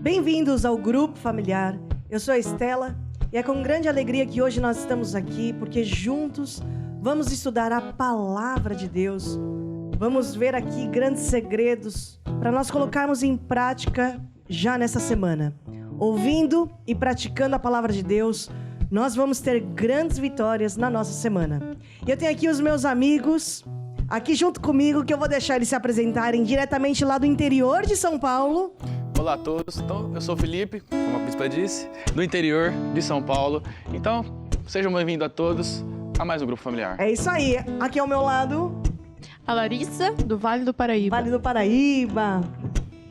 Bem-vindos ao Grupo Familiar. Eu sou a Estela e é com grande alegria que hoje nós estamos aqui porque juntos vamos estudar a Palavra de Deus. Vamos ver aqui grandes segredos para nós colocarmos em prática já nessa semana. Ouvindo e praticando a Palavra de Deus, nós vamos ter grandes vitórias na nossa semana. E eu tenho aqui os meus amigos aqui junto comigo, que eu vou deixar eles se apresentarem diretamente lá do interior de São Paulo. Olá a todos, então, eu sou o Felipe, como a Bispa disse, do interior de São Paulo. Então, sejam bem-vindos a todos a mais um Grupo Familiar. É isso aí, aqui ao meu lado... A Larissa, do Vale do Paraíba. Vale do Paraíba.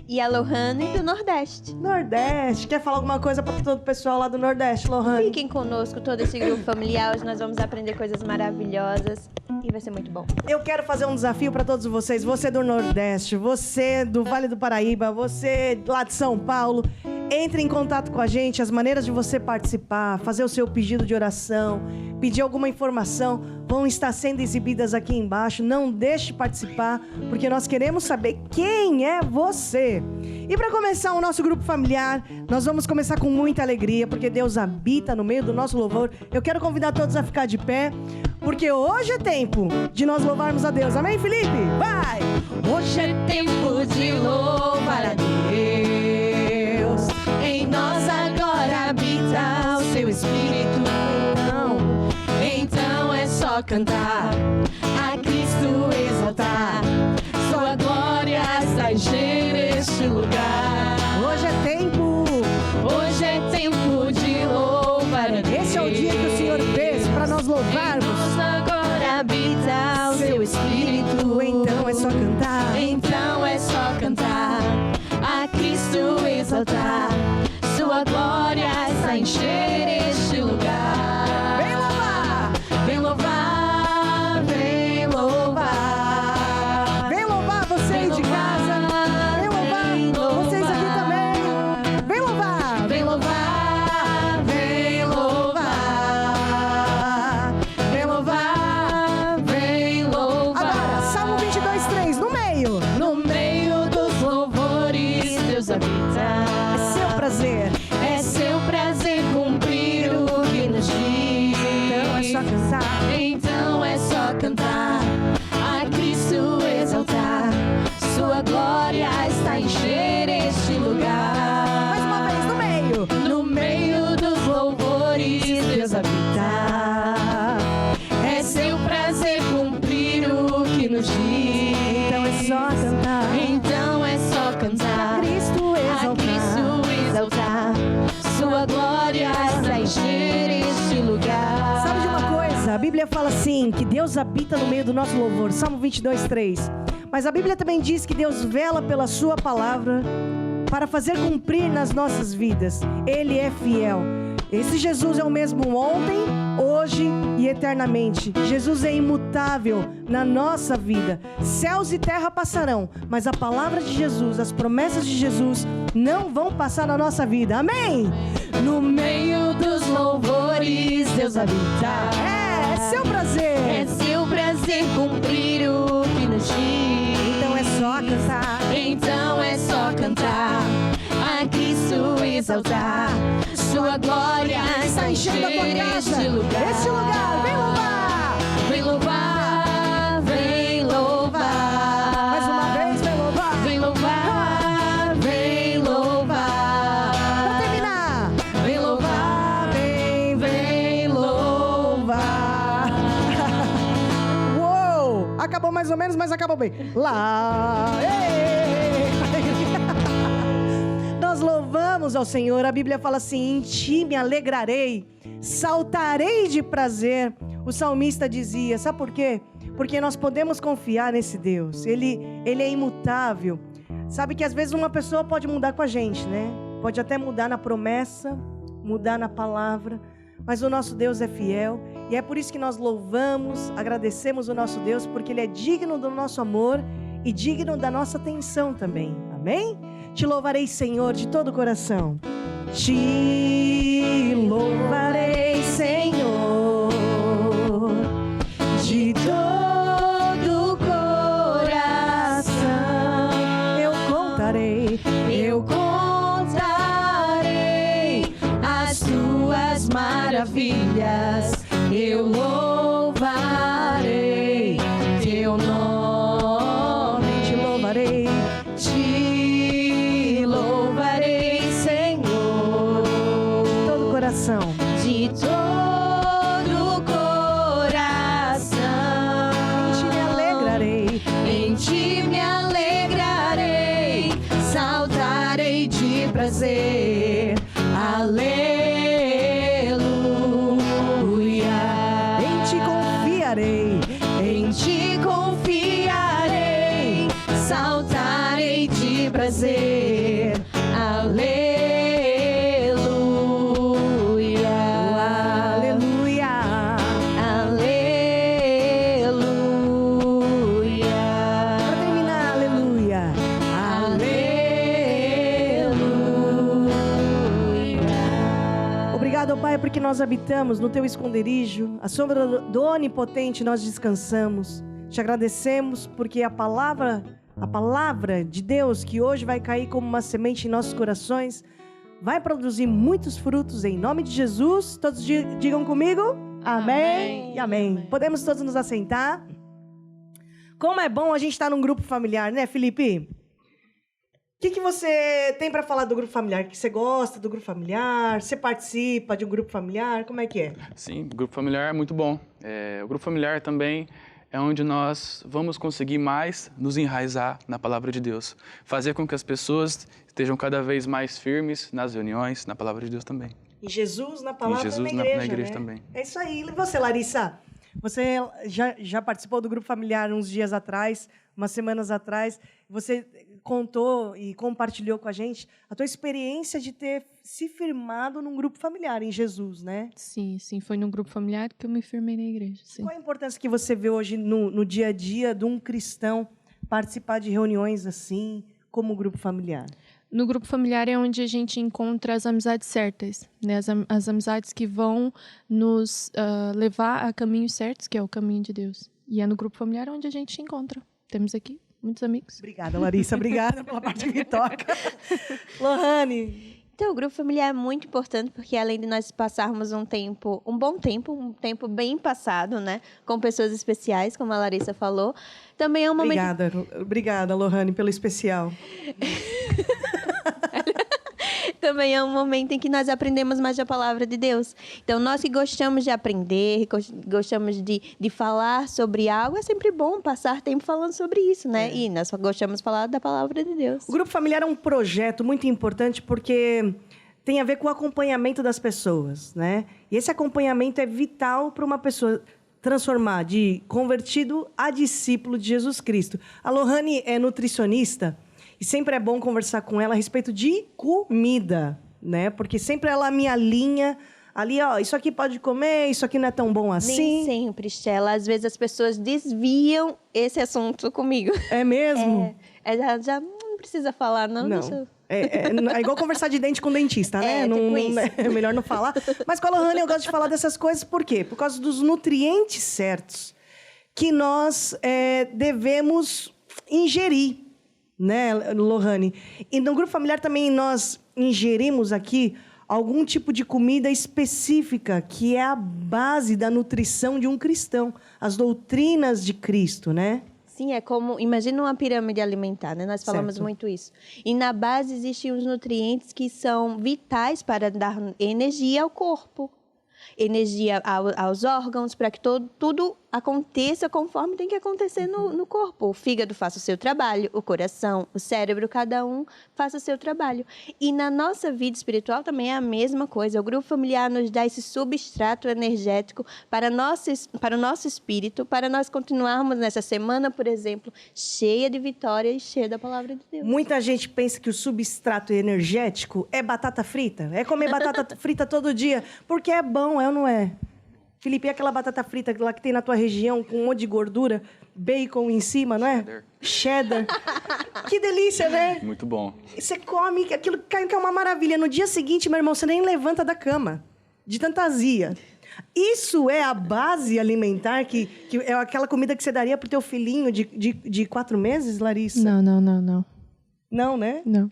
E a Lohane, do Nordeste. Nordeste. Quer falar alguma coisa para todo o pessoal lá do Nordeste, Lohane? Fiquem conosco, todo esse grupo familiar. Hoje nós vamos aprender coisas maravilhosas e vai ser muito bom. Eu quero fazer um desafio para todos vocês. Você do Nordeste, você do Vale do Paraíba, você lá de São Paulo. Entre em contato com a gente, as maneiras de você participar, fazer o seu pedido de oração, pedir alguma informação, vão estar sendo exibidas aqui embaixo. Não deixe de participar, porque nós queremos saber quem é você. E para começar o nosso grupo familiar, nós vamos começar com muita alegria, porque Deus habita no meio do nosso louvor. Eu quero convidar todos a ficar de pé, porque hoje é tempo de nós louvarmos a Deus. Amém, Felipe? Vai! Hoje é tempo de louvar a Deus. Em nós agora habita o seu Espírito. Então é só cantar, a Cristo exaltar. Sua glória está encher este lugar. Hoje é tempo de louvar a Deus. Esse é o dia que o Senhor fez para nós louvarmos. Em nós agora habita o seu Espírito. Então é só cantar. Então é só cantar, a Cristo exaltar. Sua glória está encher este lugar. Vem louvar! Vem louvar, vem louvar. Vem louvar vocês de casa. Vem louvar vocês aqui também. Vem louvar! Vem louvar, vem louvar. Vem louvar, vem louvar. Agora, Salmo 22:3, no meio. No meio dos louvores, Deus habita. É seu prazer. É seu prazer cumprir o que nos diz. Então é só cantar. Então é só cantar, a Cristo exaltar. Sua glória está a encher este lugar. Mais uma vez, no meio. No meio dos louvores, Deus habita. É seu prazer cumprir o que nos diz. Então é só cantar. Então é só cantar, A Cristo a exaltar. Cristo exaltar. Sua glória está a encher este lugar. Sabe de uma coisa? A Bíblia fala assim, que Deus habita no meio do nosso louvor. Salmo 22:3. Mas a Bíblia também diz que Deus vela pela sua palavra para fazer cumprir nas nossas vidas. Ele é fiel. Esse Jesus é o mesmo ontem, hoje e eternamente. Jesus é imutável na nossa vida. Céus e terra passarão, mas a palavra de Jesus, as promessas de Jesus não vão passar na nossa vida. Amém? No meio dos louvores, Deus habita. É seu prazer. É seu prazer cumprir o que nos diz. Então é só cantar. Então é só cantar, a Cristo exaltar. Sua glória está enchendo a tua encher casa. este lugar. Esse lugar, vem louvar. Vem louvar, vem louvar. Mais uma vez, vem louvar. Vem louvar, vem louvar. Pra terminar. Vem louvar, vem louvar. Uou! Acabou mais ou menos, mas acabou bem. Lá. Ei! Nós louvamos ao Senhor. A Bíblia fala assim: em ti me alegrarei, saltarei de prazer. O salmista dizia, sabe por quê? Porque nós podemos confiar nesse Deus. Ele é imutável. Sabe que às vezes uma pessoa pode mudar com a gente, né? Pode até mudar na promessa, mudar na palavra, mas o nosso Deus é fiel. E é por isso que nós louvamos, agradecemos o nosso Deus, porque Ele é digno do nosso amor e digno da nossa atenção também. Amém? Te louvarei, Senhor, de todo o coração. Te louvarei, Senhor, de todo o coração. Eu contarei. Eu contarei filhas, eu louvarei teu nome. Te louvarei, Senhor, de todo o coração. de todo o coração. Em ti me alegrarei, Em ti me alegrarei, saltarei de prazer. Aleluia. em ti confiarei. Em ti confiarei, saltarei de prazer. Aleluia. Aleluia. Aleluia. Para terminar, aleluia. Aleluia. Obrigado, Pai, porque nós habitamos no Teu esconderijo, à sombra do Onipotente nós descansamos. Te agradecemos porque a palavra de Deus que hoje vai cair como uma semente em nossos corações, vai produzir muitos frutos em nome de Jesus. Todos digam comigo, amém e amém. Podemos todos nos assentar. Como é bom a gente estar num grupo familiar, né, Felipe? O que você tem para falar do grupo familiar? Que você gosta do grupo familiar? Você participa de um grupo familiar? Como é que é? Sim, o grupo familiar é muito bom. O grupo familiar também é onde nós vamos conseguir mais nos enraizar na palavra de Deus. Fazer com que as pessoas estejam cada vez mais firmes nas reuniões, na palavra de Deus também. Em Jesus, na palavra, Em Jesus, na igreja, na igreja né? também. É isso aí. E você, Larissa? Você já participou do grupo familiar uns dias atrás, umas semanas atrás. Você contou e compartilhou com a gente a tua experiência de ter se firmado num grupo familiar em Jesus, né? Sim, foi num grupo familiar que eu me firmei na igreja, sim. Qual a importância que você vê hoje no dia a dia de um cristão participar de reuniões assim, como grupo familiar? No grupo familiar é onde a gente encontra as amizades certas, né? As amizades que vão nos levar a caminhos certos, que é o caminho de Deus. E é no grupo familiar onde a gente encontra. Temos aqui muitos amigos. Obrigada, Larissa. Obrigada pela parte que me toca. Lohane. Então, o grupo familiar é muito importante porque além de nós passarmos um bom tempo, um tempo bem passado, né, com pessoas especiais, como a Larissa falou, também é um momento... Obrigada, Lohane, pelo especial. Também é um momento em que nós aprendemos mais a palavra de Deus. Então, nós que gostamos de aprender, gostamos de falar sobre algo, é sempre bom passar tempo falando sobre isso, né? E nós gostamos de falar da palavra de Deus. O Grupo Familiar é um projeto muito importante porque tem a ver com o acompanhamento das pessoas, né? E esse acompanhamento é vital para uma pessoa transformar de convertido a discípulo de Jesus Cristo. A Lohane é nutricionista. E sempre é bom conversar com ela a respeito de comida, né? Porque sempre ela me alinha ali, ó, isso aqui pode comer, isso aqui não é tão bom assim. Nem sempre, Estela. Às vezes as pessoas desviam esse assunto comigo. É mesmo? Já não precisa falar, não. Não. Deixa eu... É igual conversar de dente com dentista, né? Tipo isso. É melhor não falar. Mas com a Lohane eu gosto de falar dessas coisas, por quê? Por causa dos nutrientes certos que nós devemos ingerir. Né, Lohane? E no grupo familiar também nós ingerimos aqui algum tipo de comida específica que é a base da nutrição de um cristão, as doutrinas de Cristo, né? Sim, é como, imagina uma pirâmide alimentar, né? Nós falamos muito isso. E na base existem os nutrientes que são vitais para dar energia ao corpo, energia aos órgãos, para que tudo aconteça conforme tem que acontecer no corpo. O fígado faça o seu trabalho, o coração, o cérebro, cada um faça o seu trabalho. E na nossa vida espiritual também é a mesma coisa. O grupo familiar nos dá esse substrato energético para o nosso espírito, para nós continuarmos nessa semana, por exemplo, cheia de vitória e cheia da palavra de Deus. Muita gente pensa que o substrato energético é batata frita, é comer batata frita todo dia, porque é bom, é ou não é? Felipe, e aquela batata frita lá que tem na tua região, com um monte de gordura, bacon em cima, não é? Cheddar. Que delícia, né? Muito bom. E você come, aquilo cai que é uma maravilha. No dia seguinte, meu irmão, você nem levanta da cama, de tanta azia. Isso é a base alimentar, que é aquela comida que você daria pro teu filhinho de 4 meses, Larissa? Não. Não, né? Não.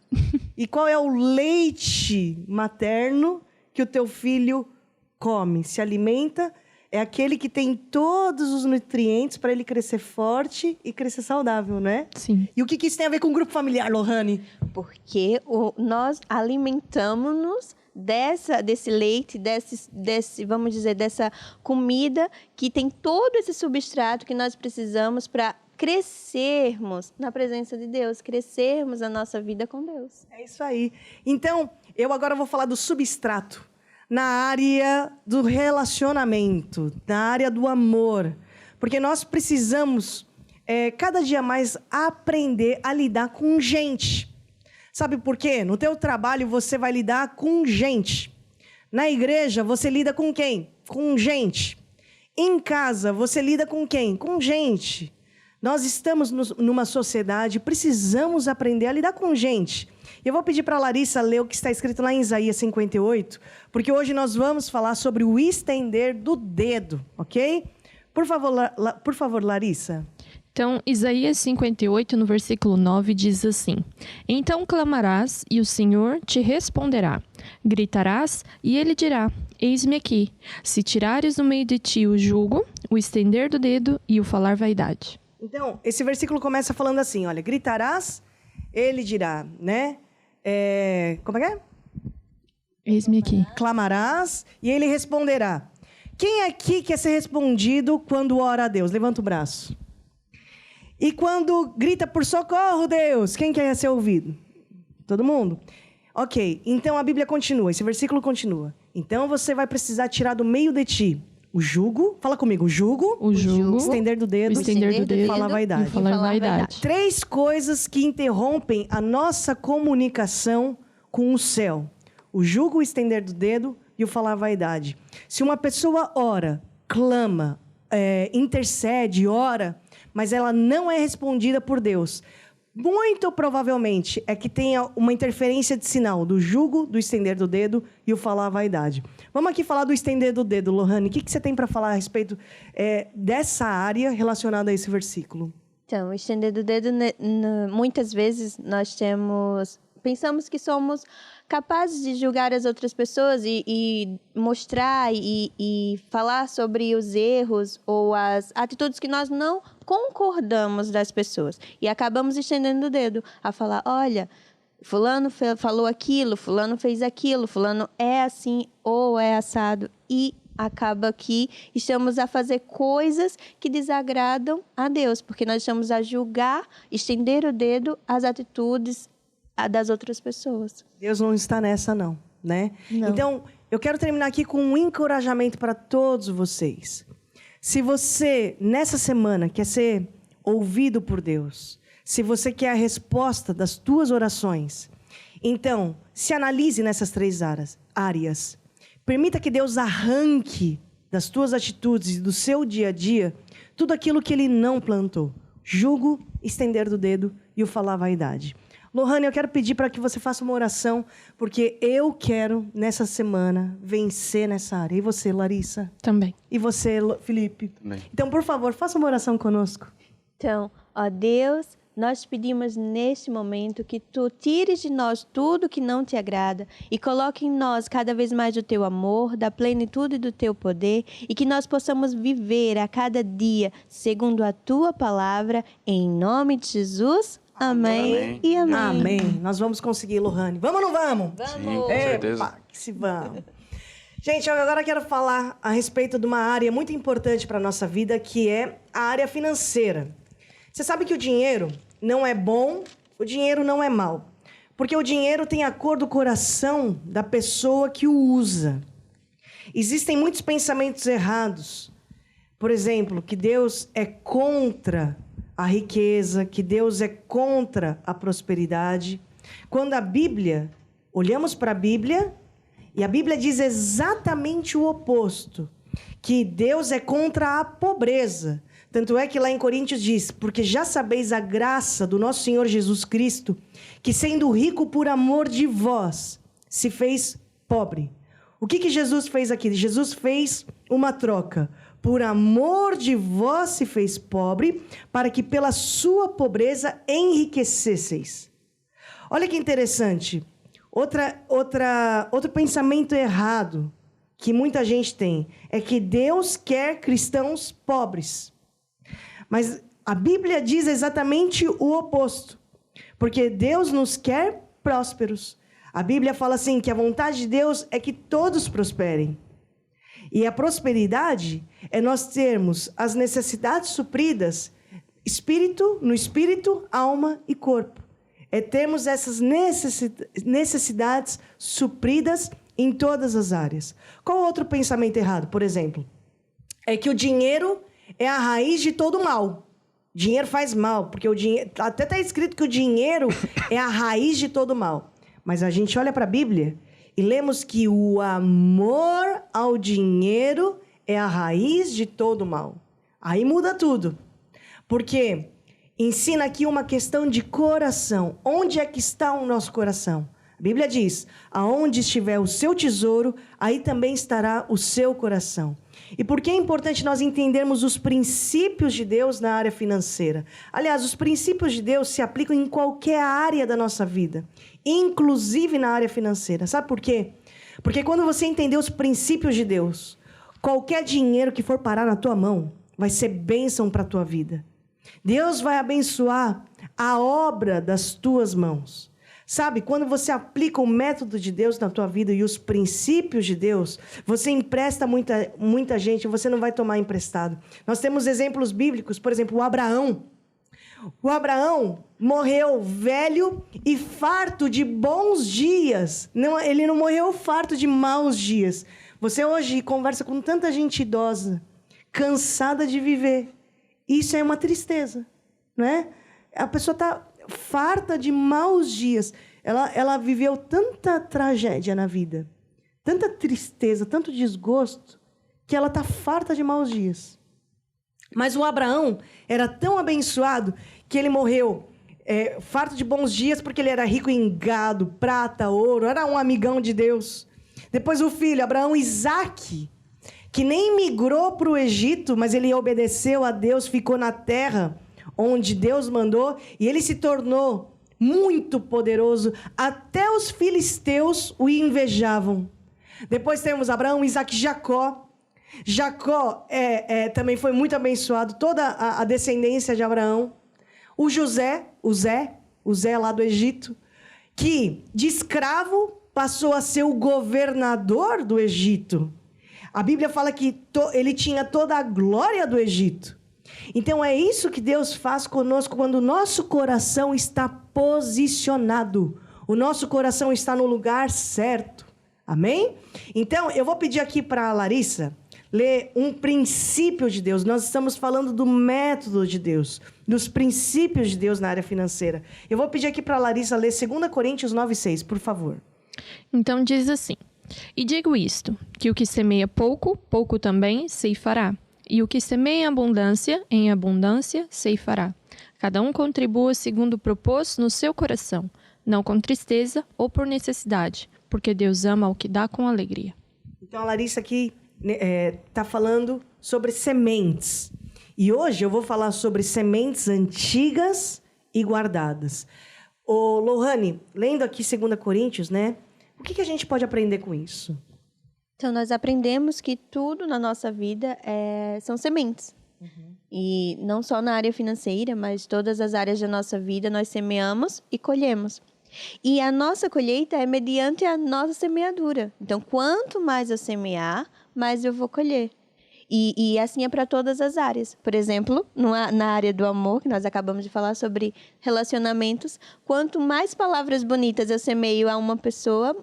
E qual é o leite materno que o teu filho come, se alimenta, é aquele que tem todos os nutrientes para ele crescer forte e crescer saudável, não é? Sim. E o que isso tem a ver com o grupo familiar, Lohane? Porque nós alimentamos-nos desse leite, vamos dizer, dessa comida que tem todo esse substrato que nós precisamos para crescermos na presença de Deus, crescermos a nossa vida com Deus. É isso aí. Então, eu agora vou falar do substrato, na área do relacionamento, na área do amor. Porque nós precisamos, cada dia mais, aprender a lidar com gente. Sabe por quê? No teu trabalho, você vai lidar com gente. Na igreja, você lida com quem? Com gente. Em casa, você lida com quem? Com gente. Nós estamos numa sociedade, precisamos aprender a lidar com gente. Eu vou pedir para a Larissa ler o que está escrito lá em Isaías 58, porque hoje nós vamos falar sobre o estender do dedo, ok? Por favor, Larissa. Então, Isaías 58, no versículo 9, diz assim: Então clamarás, e o Senhor te responderá. Gritarás, e ele dirá: Eis-me aqui. Se tirares do meio de ti o jugo, o estender do dedo e o falar vaidade. Então, esse versículo começa falando assim, olha, gritarás, ele dirá, né? Como é que é? Eis-me aqui. Clamarás, e ele responderá. Quem aqui quer ser respondido quando ora a Deus? Levanta o braço. E quando grita por socorro, Deus, quem quer ser ouvido? Todo mundo? Ok, então a Bíblia continua, esse versículo continua. Então você vai precisar tirar do meio de ti o jugo, fala comigo, o jugo, estender do dedo, falar vaidade. Falar vaidade. 3 coisas que interrompem a nossa comunicação com o céu. O jugo, o estender do dedo e o falar vaidade. Se uma pessoa ora, clama, intercede, ora, mas ela não é respondida por Deus, muito provavelmente é que tenha uma interferência de sinal do jugo, do estender do dedo e o falar a vaidade. Vamos aqui falar do estender do dedo, Lohane. O que você tem para falar a respeito dessa área relacionada a esse versículo? Então, o estender do dedo, muitas vezes nós pensamos que somos capazes de julgar as outras pessoas e mostrar e falar sobre os erros ou as atitudes que nós não concordamos das pessoas. E acabamos estendendo o dedo a falar, olha, fulano falou aquilo, fulano fez aquilo, fulano é assim ou é assado. E acaba que estamos a fazer coisas que desagradam a Deus, porque nós estamos a julgar, estender o dedo às atitudes das outras pessoas. Deus não está nessa, não, né? Não. Então, eu quero terminar aqui com um encorajamento para todos vocês. Se você, nessa semana, quer ser ouvido por Deus, se você quer a resposta das tuas orações, então, se analise nessas 3 áreas. Permita que Deus arranque das tuas atitudes e do seu dia a dia tudo aquilo que Ele não plantou. Jugo, estender do dedo e o falar vaidade. Lohane, eu quero pedir para que você faça uma oração, porque eu quero, nessa semana, vencer nessa área. E você, Larissa? Também. E você, Felipe? Também. Então, por favor, faça uma oração conosco. Então, ó Deus, nós pedimos neste momento que Tu tires de nós tudo que não Te agrada e coloque em nós cada vez mais o Teu amor, da plenitude do Teu poder e que nós possamos viver a cada dia segundo a Tua palavra, em nome de Jesus. Amém e amém. Amém. Nós vamos conseguir, Lohane. Vamos ou não vamos? Sim, com certeza. Epa, que se vamos. Gente, eu agora quero falar a respeito de uma área muito importante para a nossa vida, que é a área financeira. Você sabe que o dinheiro não é bom, o dinheiro não é mau. Porque o dinheiro tem a cor do coração da pessoa que o usa. Existem muitos pensamentos errados. Por exemplo, que Deus é contra a riqueza, que Deus é contra a prosperidade. Quando a Bíblia, olhamos para a Bíblia, e a Bíblia diz exatamente o oposto, que Deus é contra a pobreza. Tanto é que lá em Coríntios diz, porque já sabeis a graça do nosso Senhor Jesus Cristo, que sendo rico por amor de vós, se fez pobre. O que Jesus fez aqui? Jesus fez uma troca. Por amor de vós se fez pobre, para que pela sua pobreza enriquecesseis. Olha que interessante. Outro pensamento errado que muita gente tem é que Deus quer cristãos pobres. Mas a Bíblia diz exatamente o oposto. Porque Deus nos quer prósperos. A Bíblia fala assim, que a vontade de Deus é que todos prosperem. E a prosperidade é nós termos as necessidades supridas, no espírito, alma e corpo. É termos essas necessidades supridas em todas as áreas. Qual outro pensamento errado, por exemplo? É que o dinheiro é a raiz de todo mal. Dinheiro faz mal, porque o dinheiro... Até está escrito que o dinheiro é a raiz de todo mal. Mas a gente olha para a Bíblia e lemos que o amor ao dinheiro é a raiz de todo mal. Aí muda tudo. Porque ensina aqui uma questão de coração. Onde é que está o nosso coração? A Bíblia diz, aonde estiver o seu tesouro, aí também estará o seu coração. E por que é importante nós entendermos os princípios de Deus na área financeira? Aliás, os princípios de Deus se aplicam em qualquer área da nossa vida, inclusive na área financeira. Sabe por quê? Porque quando você entender os princípios de Deus, qualquer dinheiro que for parar na tua mão vai ser bênção para a tua vida. Deus vai abençoar a obra das tuas mãos. Sabe, quando você aplica o método de Deus na tua vida e os princípios de Deus, você empresta muita gente, você não vai tomar emprestado. Nós temos exemplos bíblicos, por exemplo, o Abraão. O Abraão morreu velho e farto de bons dias. Ele não morreu farto de maus dias. Você hoje conversa com tanta gente idosa, cansada de viver. Isso é uma tristeza, né? A pessoa está farta de maus dias. Ela viveu tanta tragédia na vida, tanta tristeza, tanto desgosto, que ela está farta de maus dias. Mas o Abraão era tão abençoado que ele morreu farto de bons dias porque ele era rico em gado, prata, ouro, era um amigão de Deus. Depois o filho, Abraão, Isaque, que nem migrou para o Egito, mas ele obedeceu a Deus, ficou na terra onde Deus mandou, e ele se tornou muito poderoso. Até os filisteus o invejavam. Depois temos Abraão, Isaque e Jacó. Jacó também foi muito abençoado, toda a descendência de Abraão. O Zé lá do Egito, que de escravo passou a ser o governador do Egito. A Bíblia fala que ele tinha toda a glória do Egito. Então é isso que Deus faz conosco quando o nosso coração está posicionado. O nosso coração está no lugar certo. Amém? Então eu vou pedir aqui para a Larissa ler um princípio de Deus. Nós estamos falando do método de Deus, dos princípios de Deus na área financeira. Eu vou pedir aqui para a Larissa ler 2 Coríntios 9:6, por favor. Então diz assim: e digo isto, que o que semeia pouco, pouco também ceifará. E o que semeia em abundância ceifará. Cada um contribua segundo o proposto no seu coração, não com tristeza ou por necessidade, porque Deus ama o que dá com alegria. Então a Larissa aqui está falando sobre sementes. E hoje eu vou falar sobre sementes antigas e guardadas. Ô, Lohane, lendo aqui 2 Coríntios, né? O que a gente pode aprender com isso? Então, nós aprendemos que tudo na nossa vida são sementes. Uhum. E não só na área financeira, mas todas as áreas da nossa vida nós semeamos e colhemos. E a nossa colheita é mediante a nossa semeadura. Então, quanto mais eu semear, mais eu vou colher. E assim é para todas as áreas. Por exemplo, na área do amor, que nós acabamos de falar sobre relacionamentos, quanto mais palavras bonitas eu semeio a uma pessoa,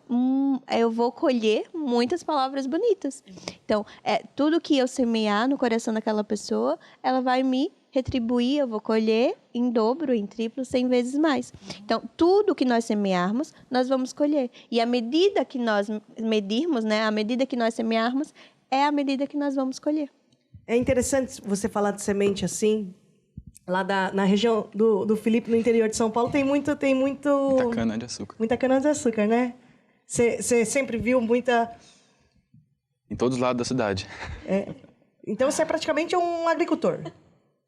eu vou colher muitas palavras bonitas. Então, tudo que eu semear no coração daquela pessoa, ela vai me retribuir, eu vou colher em dobro, em triplo, 100 vezes mais. Então, tudo que nós semearmos, nós vamos colher. E à medida que nós medirmos, né, à medida que nós semearmos, é a medida que nós vamos colher. É interessante você falar de semente assim. Lá na região do Filipe, no interior de São Paulo, tem muita cana-de-açúcar. Muita cana-de-açúcar, né? Você sempre viu muita... Em todos os lados da cidade. Então você é praticamente um agricultor.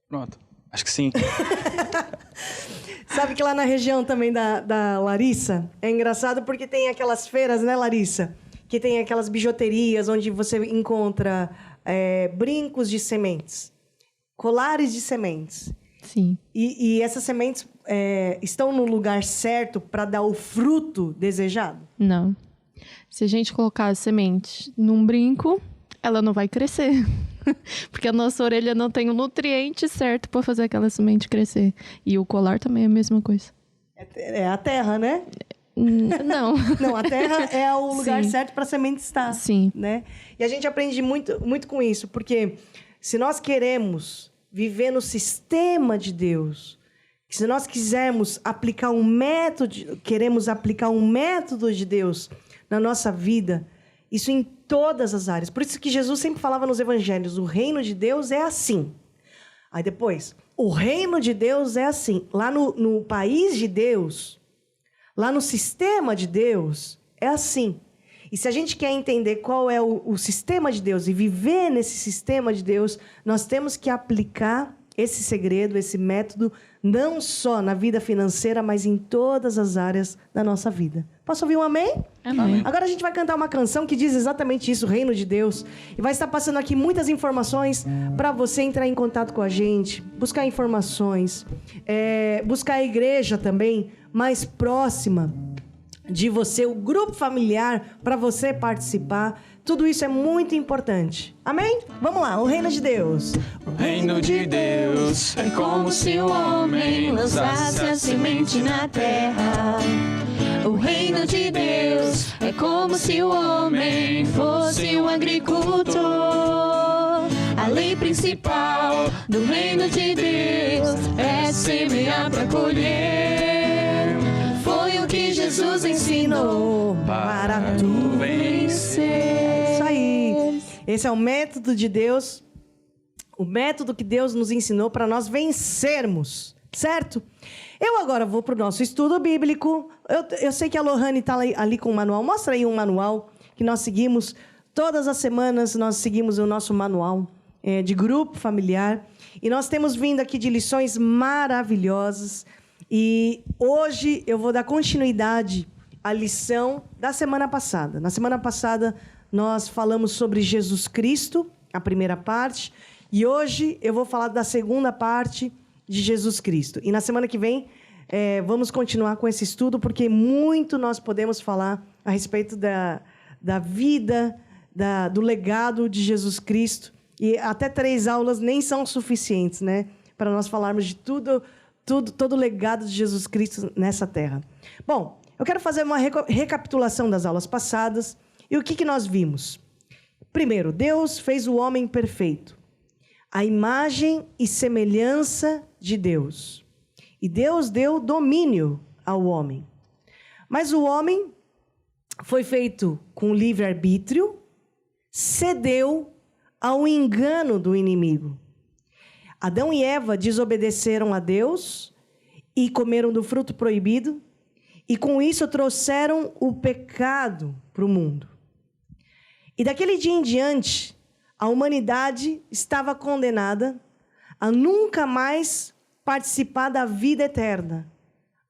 Pronto, acho que sim. Sabe que lá na região também da Larissa, é engraçado porque tem aquelas feiras, né, Larissa? que tem aquelas bijuterias onde você encontra brincos de sementes, colares de sementes. Sim. E essas sementes estão no lugar certo para dar o fruto desejado? Não. Se a gente colocar a semente num brinco, ela não vai crescer. Porque a nossa orelha não tem o nutriente certo para fazer aquela semente crescer. E o colar também é a mesma coisa. É a terra, né? Não. Não, a terra é o lugar Sim. certo para a semente estar. Sim. Né? E a gente aprende muito, muito com isso, porque se nós queremos viver no sistema de Deus, se nós quisermos aplicar queremos aplicar um método de Deus na nossa vida, isso em todas as áreas. Por isso que Jesus sempre falava nos evangelhos, o reino de Deus é assim. Aí depois, o reino de Deus é assim. Lá no país de Deus, lá no sistema de Deus, é assim. E se a gente quer entender qual é o sistema de Deus e viver nesse sistema de Deus, nós temos que aplicar esse segredo, esse método, não só na vida financeira, mas em todas as áreas da nossa vida. Posso ouvir um amém? Amém. Agora a gente vai cantar uma canção que diz exatamente isso, o reino de Deus. E vai estar passando aqui muitas informações para você entrar em contato com a gente, buscar informações, buscar a igreja também mais próxima de você, o grupo familiar para você participar. Tudo isso é muito importante. Amém? Vamos lá, o reino de Deus. O reino de Deus é como se o homem lançasse a semente na terra. O reino de Deus é como se o homem fosse um agricultor. A lei principal do reino de Deus é semear para colher. Foi o que Jesus ensinou Para tu vencer. Isso aí. Esse é o método de Deus, o método que Deus nos ensinou para nós vencermos, certo? Eu agora vou para o nosso estudo bíblico. Eu sei que a Lohane está ali com o manual. Mostra aí um manual que nós seguimos. Todas as semanas nós seguimos o nosso manual de grupo familiar. E nós temos vindo aqui de lições maravilhosas. E hoje eu vou dar continuidade à lição da semana passada. Na semana passada nós falamos sobre Jesus Cristo, a primeira parte. E hoje eu vou falar da segunda parte de Jesus Cristo. E na semana que vem, vamos continuar com esse estudo, porque muito nós podemos falar a respeito da vida, do legado de Jesus Cristo. E até 3 aulas nem são suficientes, né? Para nós falarmos de todo o legado de Jesus Cristo nessa terra. Bom, eu quero fazer uma recapitulação das aulas passadas. E o que nós vimos? Primeiro, Deus fez o homem perfeito, a imagem e semelhança de Deus. E Deus deu domínio ao homem. Mas o homem foi feito com livre-arbítrio, cedeu ao engano do inimigo. Adão e Eva desobedeceram a Deus e comeram do fruto proibido, e com isso trouxeram o pecado para o mundo. E daquele dia em diante, a humanidade estava condenada a nunca mais participar da vida eterna,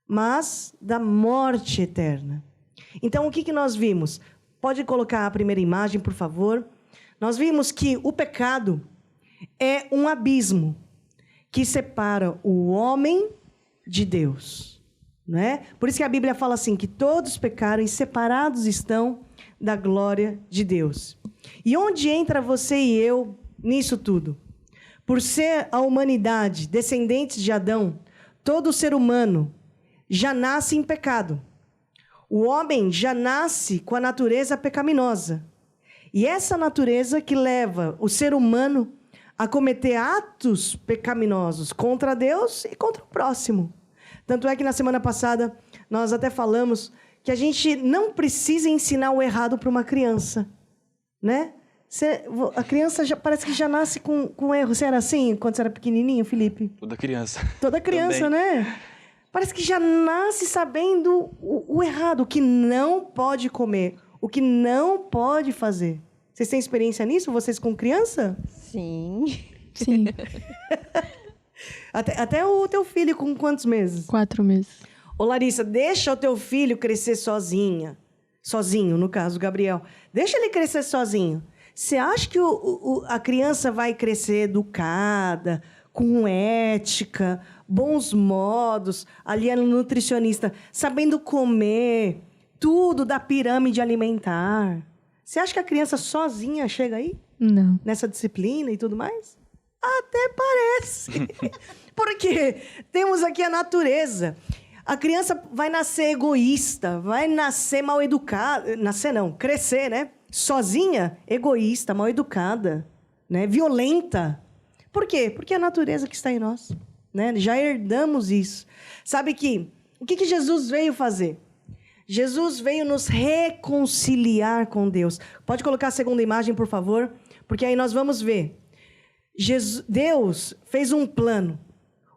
mas da morte eterna. Então, o que nós vimos? Pode colocar a primeira imagem, por favor. Nós vimos que o pecado é um abismo que separa o homem de Deus, né? Por isso que a Bíblia fala assim, que todos pecaram e separados estão da glória de Deus. E onde entra você e eu nisso tudo? Por ser a humanidade, descendentes de Adão, todo ser humano já nasce em pecado. O homem já nasce com a natureza pecaminosa. E essa natureza que leva o ser humano a cometer atos pecaminosos contra Deus e contra o próximo. Tanto é que na semana passada nós até falamos que a gente não precisa ensinar o errado para uma criança, né? A criança parece que já nasce com erro. Você era assim quando você era pequenininho, Felipe? Toda criança. Toda criança, né? Parece que já nasce sabendo o errado, o que não pode comer, o que não pode fazer. Vocês têm experiência nisso, vocês com criança? Sim. Sim. Até o teu filho com quantos meses? 4 meses. Ô, Larissa, deixa o teu filho crescer sozinha. sozinho, no caso, Gabriel. Deixa ele crescer sozinho. Você acha que a criança vai crescer educada, com ética, bons modos, ali é no nutricionista, sabendo comer, tudo da pirâmide alimentar? Você acha que a criança sozinha chega aí? Não. Nessa disciplina e tudo mais? Até parece. Porque temos aqui a natureza. A criança vai nascer egoísta, vai nascer mal educada. Nascer não, crescer, né? Sozinha, egoísta, mal educada, né? Violenta. Por quê? Porque é a natureza que está em nós, né? Já herdamos isso. Sabe que o que Jesus veio fazer? Jesus veio nos reconciliar com Deus. Pode colocar a segunda imagem, por favor? Porque aí nós vamos ver. Deus fez um plano.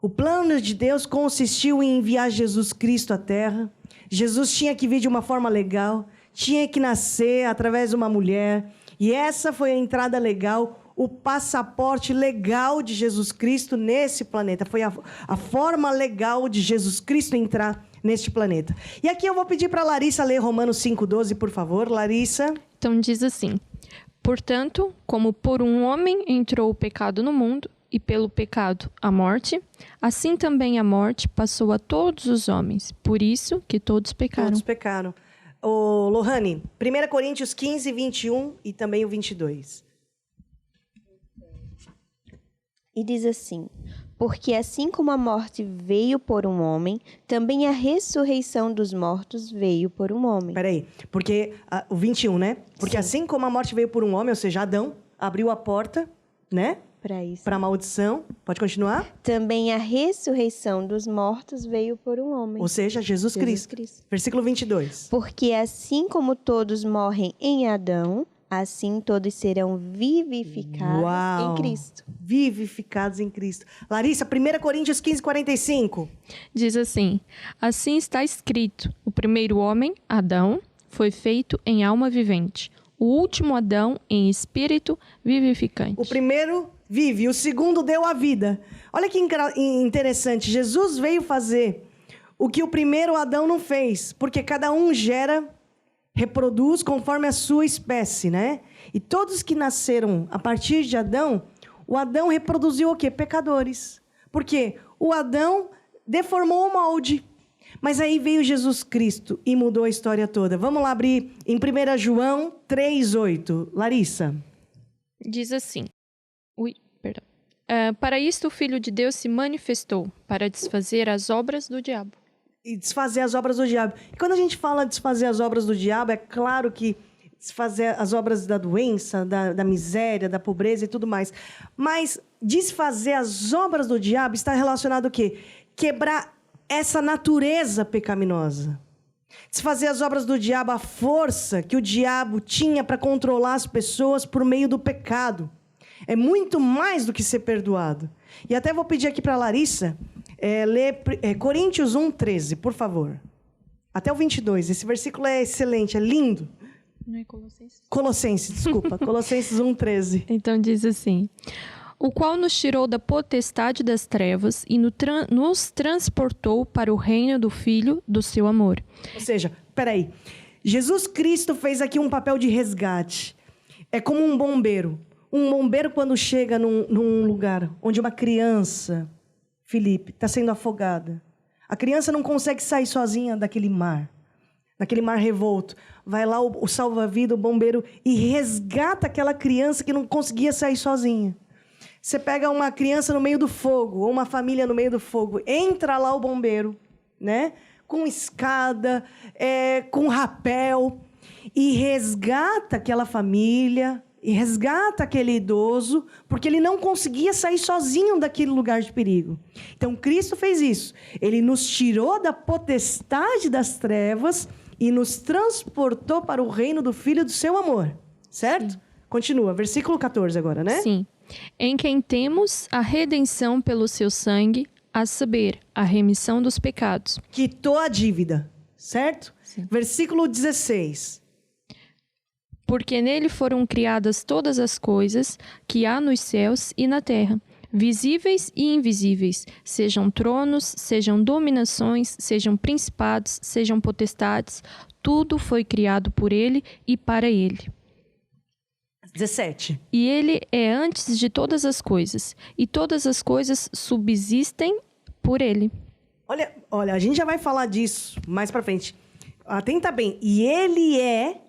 O plano de Deus consistiu em enviar Jesus Cristo à Terra. Jesus tinha que vir de uma forma legal, tinha que nascer através de uma mulher. E essa foi a entrada legal, o passaporte legal de Jesus Cristo nesse planeta. Foi a forma legal de Jesus Cristo entrar neste planeta. E aqui eu vou pedir para a Larissa ler Romanos 5,12, por favor. Larissa. Então diz assim: portanto, como por um homem entrou o pecado no mundo, e pelo pecado a morte, assim também a morte passou a todos os homens. Por isso que todos pecaram. Todos pecaram. Ô, Lohane, 1 Coríntios 15, 21 e também o 22. E diz assim: porque assim como a morte veio por um homem, também a ressurreição dos mortos veio por um homem. Peraí, porque o 21, né? Porque Sim. assim como a morte veio por um homem, ou seja, Adão abriu a porta, né? Para isso. Para a maldição. Pode continuar? Também a ressurreição dos mortos veio por um homem. Ou seja, Jesus Cristo. Versículo 22. Porque assim como todos morrem em Adão, assim todos serão vivificados Uau. em Cristo. Vivificados em Cristo. Larissa, 1 Coríntios 15, 45. Diz assim: assim está escrito, o primeiro homem, Adão, foi feito em alma vivente. O último Adão em espírito vivificante. O primeiro vive, o segundo deu a vida. Olha que interessante. Jesus veio fazer o que o primeiro Adão não fez. Porque cada um reproduz conforme a sua espécie, né? E todos que nasceram a partir de Adão, o Adão reproduziu o quê? Pecadores. Por quê? O Adão deformou o molde. Mas aí veio Jesus Cristo e mudou a história toda. Vamos lá abrir em 1 João 3,8. Larissa. Diz assim: para isto o Filho de Deus se manifestou, para desfazer as obras do diabo. E desfazer as obras do diabo. E quando a gente fala desfazer as obras do diabo, é claro que desfazer as obras da doença, da miséria, da pobreza e tudo mais. Mas desfazer as obras do diabo está relacionado ao quê? Quebrar essa natureza pecaminosa. Desfazer as obras do diabo, a força que o diabo tinha para controlar as pessoas por meio do pecado. É muito mais do que ser perdoado. E até vou pedir aqui para a Larissa ler Coríntios 1:13, por favor. Até o 22. Esse versículo é excelente, é lindo. Não é Colossenses? Colossenses, desculpa. Colossenses 1:13. Então diz assim: o qual nos tirou da potestade das trevas e nos transportou para o reino do Filho do seu amor. Ou seja, peraí. Jesus Cristo fez aqui um papel de resgate. É como um bombeiro. Um bombeiro, quando chega num lugar onde uma criança, Felipe, está sendo afogada. A criança não consegue sair sozinha daquele mar revolto. Vai lá o salva-vida, o bombeiro, e resgata aquela criança que não conseguia sair sozinha. Você pega uma criança no meio do fogo, ou uma família no meio do fogo, entra lá o bombeiro, né? Com escada, com rapel, e resgata aquela família, e resgata aquele idoso, porque ele não conseguia sair sozinho daquele lugar de perigo. Então, Cristo fez isso. Ele nos tirou da potestade das trevas e nos transportou para o reino do Filho do seu amor. Certo? Sim. Continua, versículo 14 agora, né? Sim. Em quem temos a redenção pelo seu sangue, a saber, a remissão dos pecados. Quitou a dívida, certo? Sim. Versículo 16. Porque nele foram criadas todas as coisas que há nos céus e na terra, visíveis e invisíveis, sejam tronos, sejam dominações, sejam principados, sejam potestades, Tudo foi criado por ele e para ele. 17. E ele é antes de todas as coisas, e todas as coisas subsistem por ele. Olha, a gente já vai falar disso mais pra frente. Atenta bem. E ele é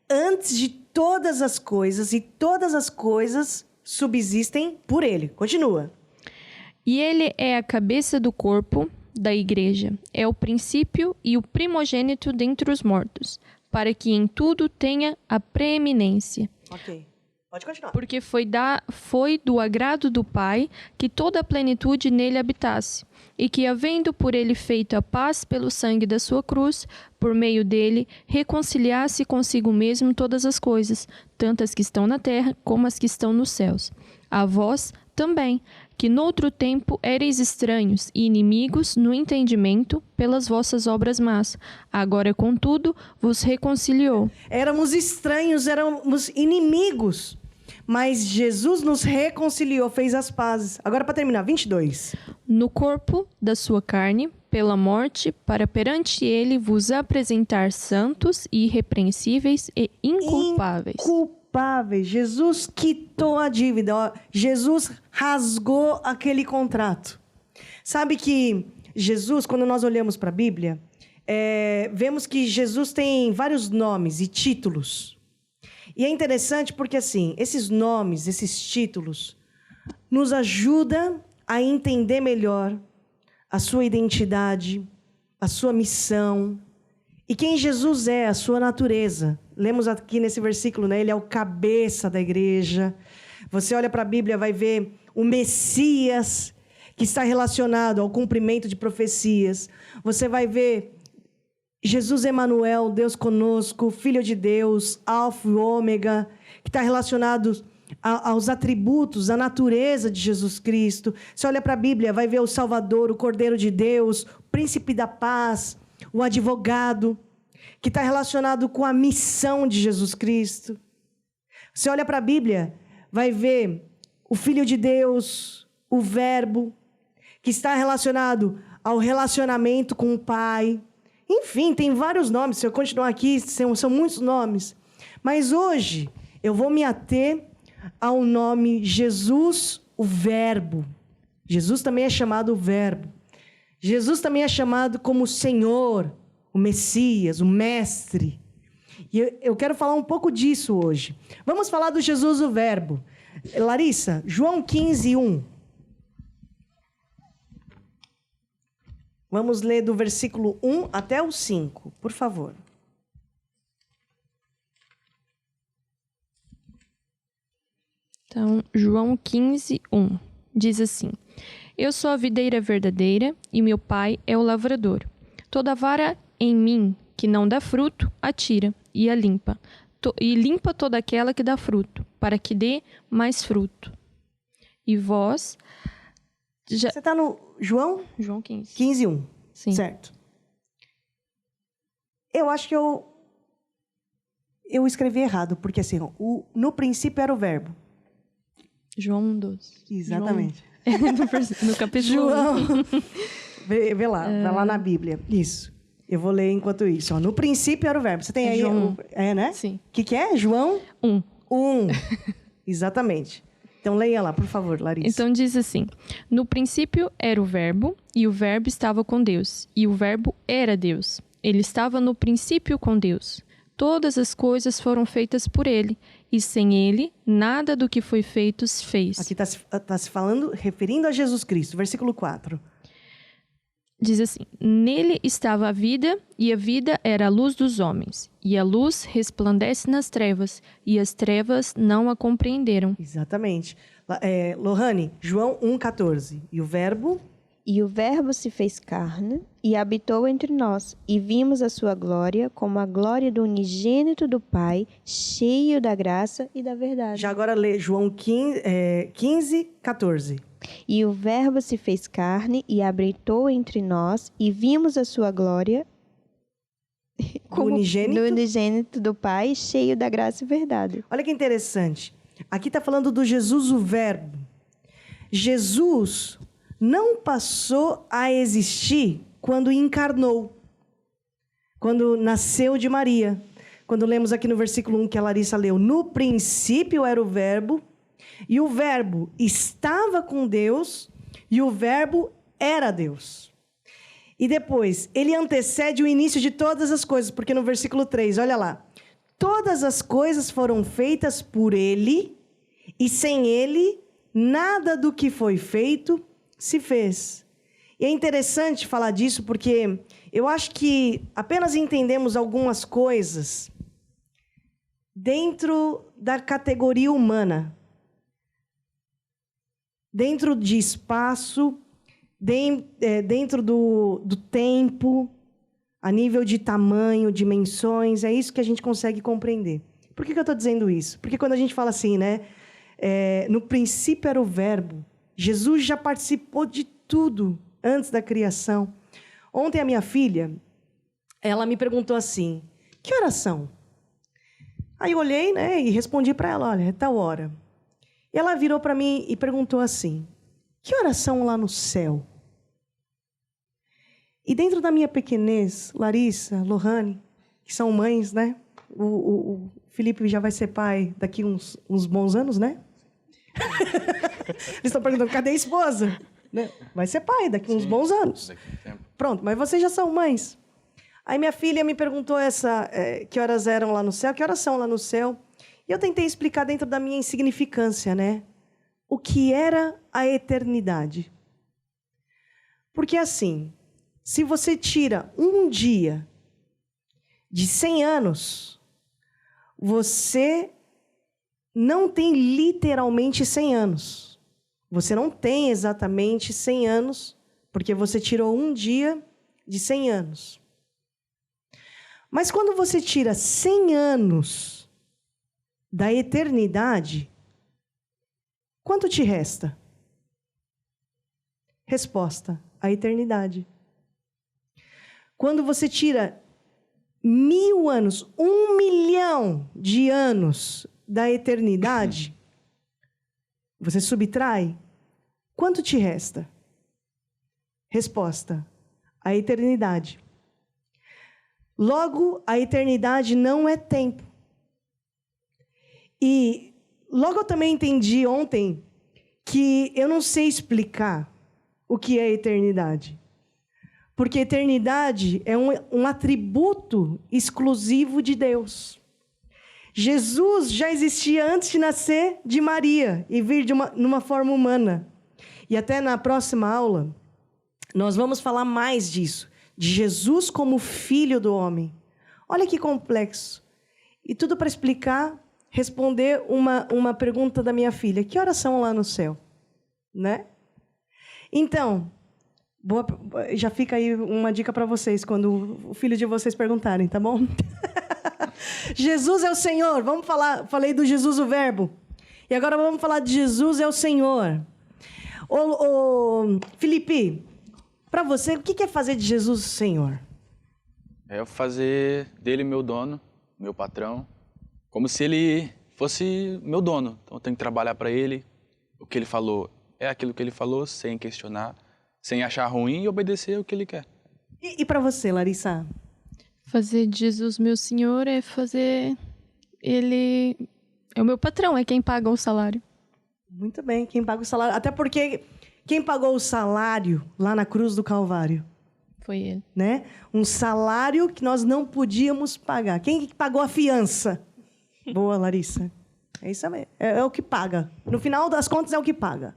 antes de todas as coisas, e todas as coisas subsistem por ele. Continua. E ele é a cabeça do corpo da igreja, é o princípio e o primogênito dentre os mortos, para que em tudo tenha a preeminência. Ok. Pode continuar. Porque foi do agrado do Pai que toda a plenitude nele habitasse, e que, havendo por ele feito a paz pelo sangue da sua cruz, por meio dele, reconciliasse consigo mesmo todas as coisas, tanto as que estão na terra como as que estão nos céus. A vós também, que noutro tempo éreis estranhos e inimigos no entendimento pelas vossas obras más. Agora, contudo, vos reconciliou. Éramos estranhos, éramos inimigos. Mas Jesus nos reconciliou, fez as pazes. Agora, para terminar, 22. No corpo da sua carne, pela morte, para perante ele vos apresentar santos e irrepreensíveis e inculpáveis. Inculpáveis. Jesus quitou a dívida. Ó. Jesus rasgou aquele contrato. Sabe que Jesus, quando nós olhamos para a Bíblia, vemos que Jesus tem vários nomes e títulos. E é interessante porque, assim, esses nomes, esses títulos, nos ajudam a entender melhor a sua identidade, a sua missão e quem Jesus é, a sua natureza. Lemos aqui nesse versículo, né? Ele é o cabeça da igreja. Você olha para a Bíblia, vai ver o Messias, que está relacionado ao cumprimento de profecias. Você vai ver Jesus Emanuel, Deus conosco, Filho de Deus, Alfa e Ômega, que está relacionado aos atributos, à natureza de Jesus Cristo. Você olha para a Bíblia, vai ver o Salvador, o Cordeiro de Deus, o Príncipe da Paz, o Advogado, que está relacionado com a missão de Jesus Cristo. Você olha para a Bíblia, vai ver o Filho de Deus, o Verbo, que está relacionado ao relacionamento com o Pai. Enfim, tem vários nomes. Se eu continuar aqui, são muitos nomes. Mas hoje, eu vou me ater ao nome Jesus, o Verbo. Jesus também é chamado o Verbo. Jesus também é chamado como o Senhor, o Messias, o Mestre. E eu quero falar um pouco disso hoje. Vamos falar do Jesus, o Verbo. Larissa, João 15, 1. Vamos ler do versículo 1 até o 5, por favor. Então, João 15, 1. Diz assim: Eu sou a videira verdadeira e meu pai é o lavrador. Toda vara em mim que não dá fruto, atira e a limpa. E limpa toda aquela que dá fruto, para que dê mais fruto. E vós... Você está no João? João 15. 15, 1. Sim. Certo. Eu acho que eu escrevi errado, porque assim, no princípio era o verbo. João 12. Exatamente. No capítulo João. Vê lá, vai lá na Bíblia. Isso. Eu vou ler enquanto isso. Ó. No princípio era o verbo. Você tem aí? João 1. Né? Sim. O que é? João? 1. 1. Exatamente. Então, leia lá, por favor, Larissa. Então, diz assim: No princípio era o Verbo, e o Verbo estava com Deus, e o Verbo era Deus. Ele estava no princípio com Deus. Todas as coisas foram feitas por ele, e sem ele, nada do que foi feito se fez. Aqui está se falando, referindo a Jesus Cristo, versículo 4. Diz assim: Nele estava a vida, e a vida era a luz dos homens. E a luz resplandece nas trevas, e as trevas não a compreenderam. Exatamente. Lohane, João 1,14. E o verbo? E o Verbo se fez carne e habitou entre nós, e vimos a sua glória como a glória do unigênito do Pai, cheio da graça e da verdade. Já agora lê João 15, 14. E o Verbo se fez carne e habitou entre nós, e vimos a sua glória como unigênito? Do unigênito do Pai, cheio da graça e verdade. Olha que interessante. Aqui está falando do Jesus, o Verbo. Jesus não passou a existir quando encarnou. quando nasceu de Maria. Quando lemos aqui no versículo 1 que a Larissa leu, no princípio era o verbo, e o verbo estava com Deus, e o verbo era Deus. E depois, ele antecede o início de todas as coisas, porque no versículo 3, olha lá. Todas as coisas foram feitas por ele, e sem ele, nada do que foi feito se fez. E é interessante falar disso, porque eu acho que apenas entendemos algumas coisas dentro da categoria humana, dentro de espaço, dentro do tempo, a nível de tamanho, dimensões, é isso que a gente consegue compreender. Por que eu estou dizendo isso? Porque quando a gente fala assim, né? No princípio era o verbo, Jesus já participou de tudo antes da criação. Ontem a minha filha, ela me perguntou assim, que horas são? Aí eu olhei, né, e respondi para ela, olha, é tal hora. E ela virou para mim e perguntou assim, que horas são lá no céu? E dentro da minha pequenez, Larissa, Lohane, que são mães, né? O Felipe já vai ser pai daqui uns bons anos, né? Eles estão perguntando, cadê a esposa? Né? Vai ser pai daqui uns bons anos. Pronto, mas vocês já são mães. Aí minha filha me perguntou que horas eram lá no céu, que horas são lá no céu. E eu tentei explicar dentro da minha insignificância, né? O que era a eternidade. Porque assim, se você tira um dia de 100 anos, você não tem literalmente 100 anos. Você não tem exatamente 100 anos, porque você tirou um dia de 100 anos. Mas quando você tira 100 anos da eternidade, quanto te resta? Resposta: a eternidade. Quando você tira 1000 anos, 1 milhão de anos da eternidade, você subtrai, quanto te resta? Resposta: a eternidade. Logo, a eternidade não é tempo. E logo eu também entendi ontem que eu não sei explicar o que é eternidade. Porque eternidade é um atributo exclusivo de Deus. Jesus já existia antes de nascer de Maria e vir numa forma humana. E até na próxima aula, nós vamos falar mais disso. De Jesus como filho do homem. Olha que complexo. E tudo para explicar, responder uma pergunta da minha filha. Que horas são lá no céu? Né? Então, já fica aí uma dica para vocês, quando o filho de vocês perguntarem, tá bom? Jesus é o Senhor. Vamos falar, falei do Jesus o verbo. E agora vamos falar de Jesus é o Senhor. Felipe, para você, o que é fazer de Jesus o Senhor? É fazer dele meu dono, meu patrão, como se ele fosse meu dono. Então eu tenho que trabalhar para ele. O que ele falou é aquilo que ele falou, sem questionar, sem achar ruim e obedecer o que ele quer. E para você, Larissa? Fazer de Jesus meu Senhor é fazer ele... É o meu patrão, é quem paga o salário. Muito bem, quem paga o salário. Até porque quem pagou o salário lá na cruz do Calvário? Foi ele. Né? Um salário que nós não podíamos pagar. Quem pagou a fiança? Boa, Larissa. É isso mesmo. É o que paga. No final das contas, é o que paga.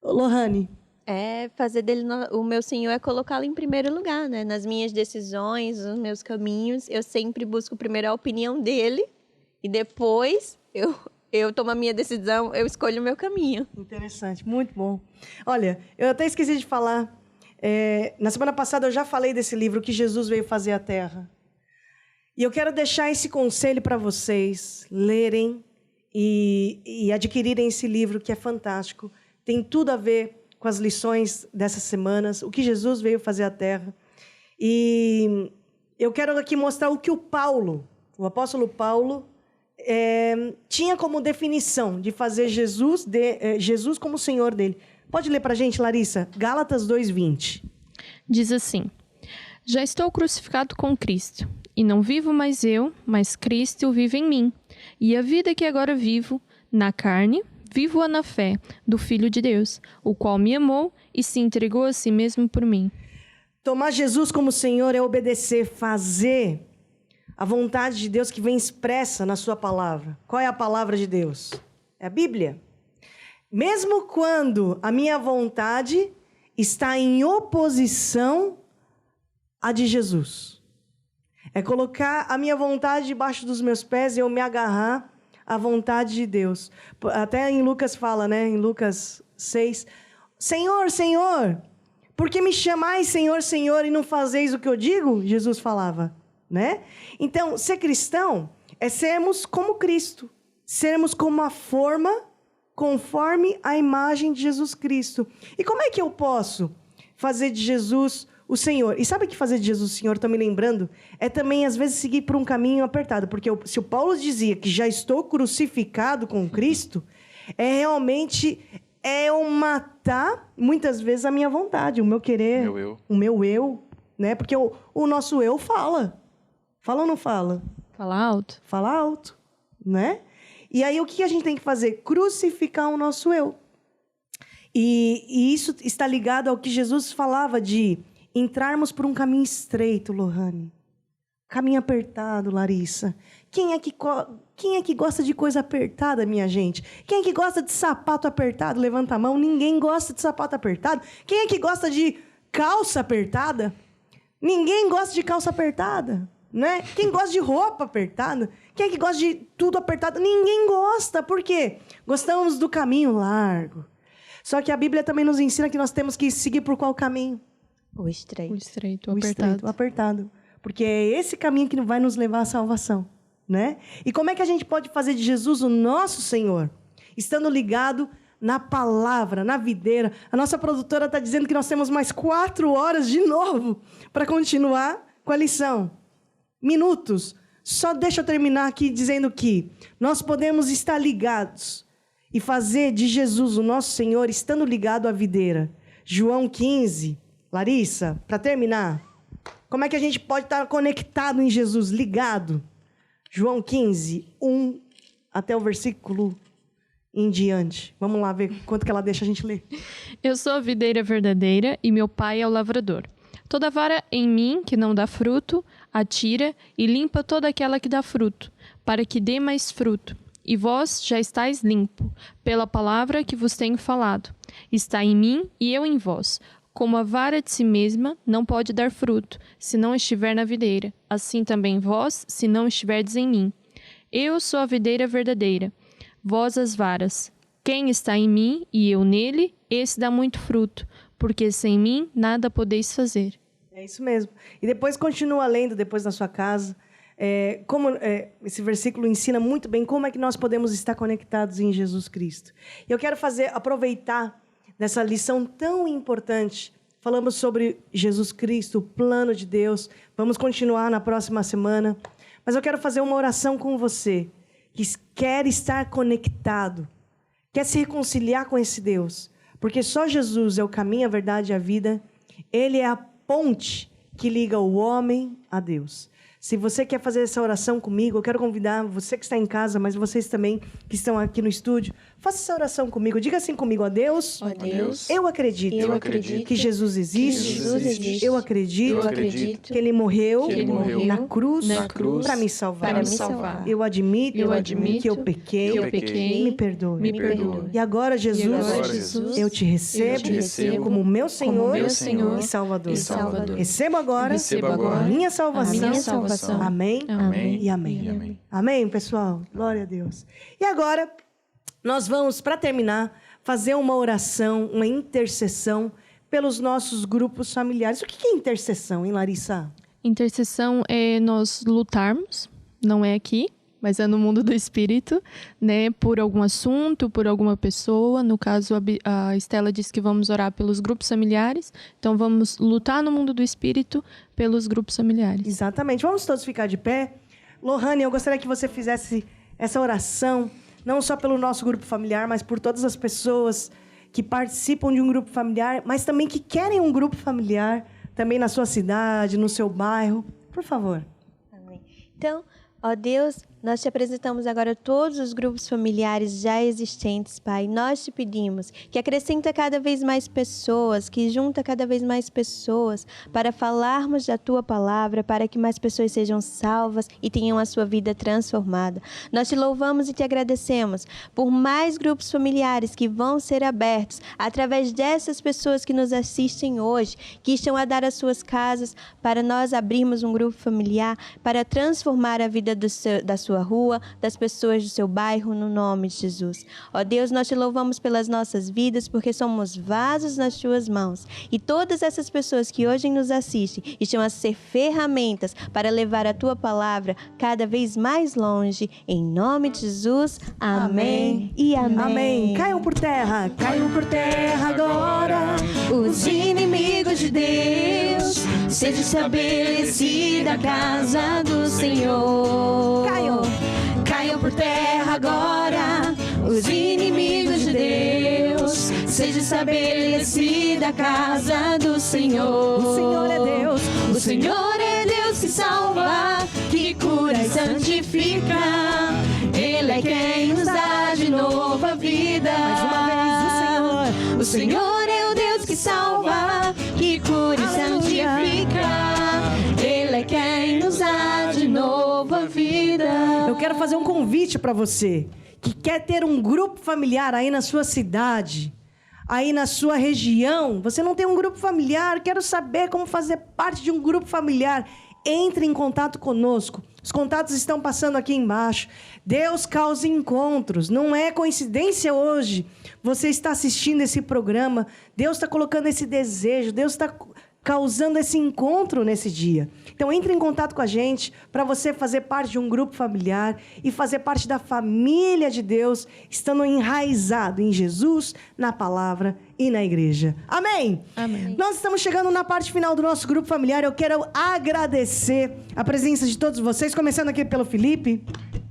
Lohane. Fazer dele o meu Senhor é colocá-lo em primeiro lugar, né? Nas minhas decisões, nos meus caminhos, eu sempre busco primeiro a opinião dele e depois eu tomo a minha decisão, eu escolho o meu caminho. Interessante, muito bom. Olha, eu até esqueci de falar. Na semana passada eu já falei desse livro, O que Jesus veio fazer à Terra. E eu quero deixar esse conselho para vocês lerem e adquirirem esse livro, que é fantástico. Tem tudo a ver com as lições dessas semanas, o que Jesus veio fazer à Terra. E eu quero aqui mostrar o que o apóstolo Paulo, tinha como definição de fazer Jesus como o Senhor dele. Pode ler para a gente, Larissa? Gálatas 2:20. Diz assim: Já estou crucificado com Cristo, e não vivo mais eu, mas Cristo vive em mim. E a vida que agora vivo, na carne, vivo-a na fé do Filho de Deus, o qual me amou e se entregou a si mesmo por mim. Tomar Jesus como Senhor é obedecer, fazer a vontade de Deus que vem expressa na sua palavra. Qual é a palavra de Deus? É a Bíblia. Mesmo quando a minha vontade está em oposição à de Jesus. É colocar a minha vontade debaixo dos meus pés e eu me agarrar à vontade de Deus. Até em Lucas fala, né? Em Lucas 6. Senhor, Senhor, por que me chamais Senhor, Senhor e não fazeis o que eu digo? Jesus falava, né? Então, ser cristão é sermos como Cristo. Sermos como a forma conforme a imagem de Jesus Cristo. E como é que eu posso fazer de Jesus o Senhor? E sabe que fazer de Jesus o Senhor, estou me lembrando, é também às vezes seguir por um caminho apertado. Porque se o Paulo dizia que já estou crucificado com Cristo, é realmente eu matar muitas vezes a minha vontade, o meu querer, o meu eu, né? Porque o nosso eu fala. Fala ou não fala? Fala alto. Fala alto, né? E aí, o que a gente tem que fazer? Crucificar o nosso eu. E isso está ligado ao que Jesus falava de entrarmos por um caminho estreito, Lohane. Caminho apertado, Larissa. Quem é que gosta de coisa apertada, minha gente? Quem é que gosta de sapato apertado? Levanta a mão. Ninguém gosta de sapato apertado. Quem é que gosta de calça apertada? Ninguém gosta de calça apertada. Né? Quem gosta de roupa apertada? Quem é que gosta de tudo apertado? Ninguém gosta. Por quê? Gostamos do caminho largo. Só que a Bíblia também nos ensina que nós temos que seguir por qual caminho? O estreito. O estreito, o apertado. Estreito, o apertado. Porque é esse caminho que vai nos levar à salvação. Né? E como é que a gente pode fazer de Jesus o nosso Senhor? Estando ligado na palavra, na videira. A nossa produtora está dizendo que nós temos mais 4 horas de novo para continuar com a lição. Minutos. Só deixa eu terminar aqui dizendo que nós podemos estar ligados e fazer de Jesus o nosso Senhor estando ligado à videira. João 15. Larissa, para terminar, como é que a gente pode estar conectado em Jesus, ligado? João 15, 1 até o versículo em diante. Vamos lá ver quanto que ela deixa a gente ler. Eu sou a videira verdadeira e meu pai é o lavrador. Toda vara em mim que não dá fruto, atira e limpa toda aquela que dá fruto, para que dê mais fruto. E vós já estáis limpo, pela palavra que vos tenho falado. Está em mim e eu em vós. Como a vara de si mesma não pode dar fruto, se não estiver na videira, assim também vós, se não estiverdes em mim. Eu sou a videira verdadeira, vós as varas. Quem está em mim e eu nele, esse dá muito fruto, porque sem mim nada podeis fazer. É isso mesmo. E depois continua lendo, depois na sua casa. Esse versículo ensina muito bem como é que nós podemos estar conectados em Jesus Cristo. Eu quero aproveitar dessa lição tão importante. Falamos sobre Jesus Cristo, o plano de Deus. Vamos continuar na próxima semana. Mas eu quero fazer uma oração com você, que quer estar conectado, quer se reconciliar com esse Deus. Porque só Jesus é o caminho, a verdade e a vida. Ele é a ponte que liga o homem a Deus. Se você quer fazer essa oração comigo, eu quero convidar você que está em casa, mas vocês também que estão aqui no estúdio, faça essa oração comigo. Diga assim comigo: ó Deus, eu acredito que Jesus existe. Eu acredito que Ele morreu na cruz para me salvar. Eu admito que eu pequei. Me perdoe. E agora, Jesus, eu te recebo como meu Senhor e Salvador. Recebo agora a minha salvação. Amém. E amém. Amém, pessoal? Glória a Deus. E agora, nós vamos, para terminar, fazer uma oração, uma intercessão pelos nossos grupos familiares. O que é intercessão, hein, Larissa? Intercessão é nós lutarmos, não é aqui, mas é no mundo do espírito, né? Por algum assunto, por alguma pessoa. No caso, a Estela disse que vamos orar pelos grupos familiares. Então, vamos lutar no mundo do espírito pelos grupos familiares. Exatamente. Vamos todos ficar de pé. Lohane, eu gostaria que você fizesse essa oração, não só pelo nosso grupo familiar, mas por todas as pessoas que participam de um grupo familiar, mas também que querem um grupo familiar também na sua cidade, no seu bairro. Por favor. Amém. Então, ó Deus, nós te apresentamos agora todos os grupos familiares já existentes, Pai. Nós te pedimos que acrescenta cada vez mais pessoas, que junta cada vez mais pessoas para falarmos da Tua palavra, para que mais pessoas sejam salvas e tenham a sua vida transformada. Nós te louvamos e te agradecemos por mais grupos familiares que vão ser abertos através dessas pessoas que nos assistem hoje, que estão a dar as suas casas para nós abrirmos um grupo familiar, para transformar a vida da sua rua, das pessoas do seu bairro, no nome de Jesus. Ó Deus, nós te louvamos pelas nossas vidas, porque somos vasos nas tuas mãos. E todas essas pessoas que hoje nos assistem estão a ser ferramentas para levar a tua palavra cada vez mais longe. Em nome de Jesus, amém e amém. Amém. Caiam por terra agora Os inimigos de Deus, seja estabelecida a casa do Senhor. Caiam por terra agora, os inimigos de Deus, seja estabelecida a casa do Senhor. O Senhor é Deus. O Senhor é Deus que salva, que cura e santifica. Ele é quem nos dá de novo a vida. Mais uma vez, o Senhor é o Deus que salva, que cura e santifica. Ele é quem nos dá de novo a vida. Eu quero fazer um convite para você que quer ter um grupo familiar aí na sua cidade, aí na sua região. Você não tem um grupo familiar? Quero saber como fazer parte de um grupo familiar. Entre em contato conosco. Os contatos estão passando aqui embaixo. Deus causa encontros. Não é coincidência hoje você está assistindo esse programa. Deus está colocando esse desejo. Deus está causando esse encontro nesse dia. Então, entre em contato com a gente para você fazer parte de um grupo familiar e fazer parte da família de Deus, estando enraizado em Jesus, na palavra e na igreja. Amém? Amém. Nós estamos chegando na parte final do nosso grupo familiar. Eu quero agradecer a presença de todos vocês, começando aqui pelo Felipe.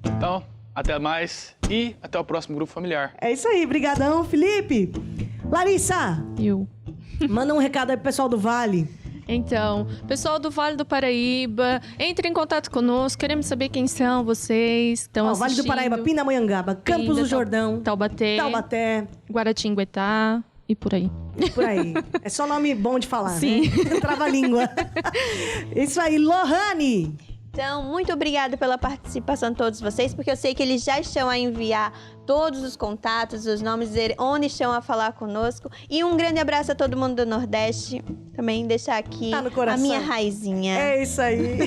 Então, até mais e até o próximo grupo familiar. É isso aí, brigadão, Felipe. Larissa, manda um recado aí pro pessoal do Vale. Então, pessoal do Vale do Paraíba, entre em contato conosco, queremos saber quem são vocês, estão assistindo. Vale do Paraíba, Pindamonhangaba, Campos do Jordão, Taubaté, Guaratinguetá e por aí. Por aí. É só nome bom de falar, Sim. Né? Trava-língua. Isso aí, Lohane. Então, muito obrigada pela participação de todos vocês, porque eu sei que eles já estão a enviar todos os contatos, os nomes, dizer onde estão a falar conosco. E um grande abraço a todo mundo do Nordeste. Também deixar aqui a minha raizinha. É isso aí.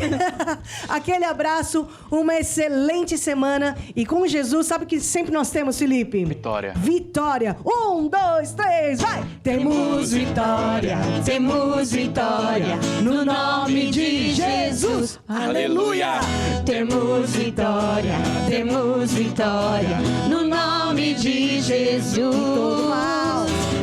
Aquele abraço, uma excelente semana. E com Jesus, sabe o que sempre nós temos, Felipe? Vitória. Vitória. 1, 2, 3, vai! Temos vitória, no nome de Jesus. Aleluia! Temos vitória, no nome de Jesus.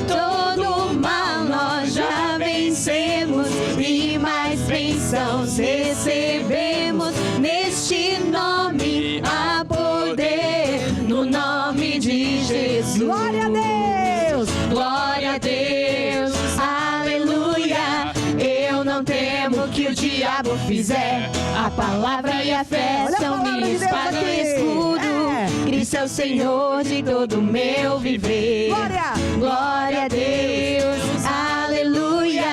Todo mal nós já vencemos e mais bênçãos recebemos. Neste nome há poder, no nome de Jesus. Glória a Deus! Glória a Deus, aleluia. Eu não temo o que o diabo fizer. A palavra e a fé Olha a são palavra minha de Deus espada aqui. e escudo. Cristo é o Senhor de todo o meu viver. Glória a Deus, aleluia.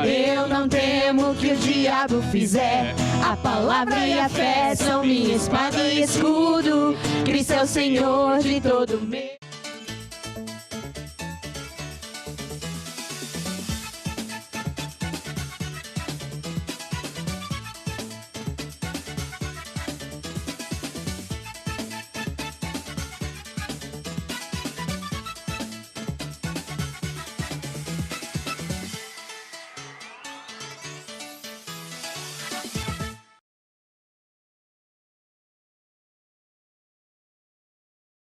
Eu não temo o que o diabo fizer. A palavra e a fé são minha espada e escudo. Cristo é o Senhor de todo o meu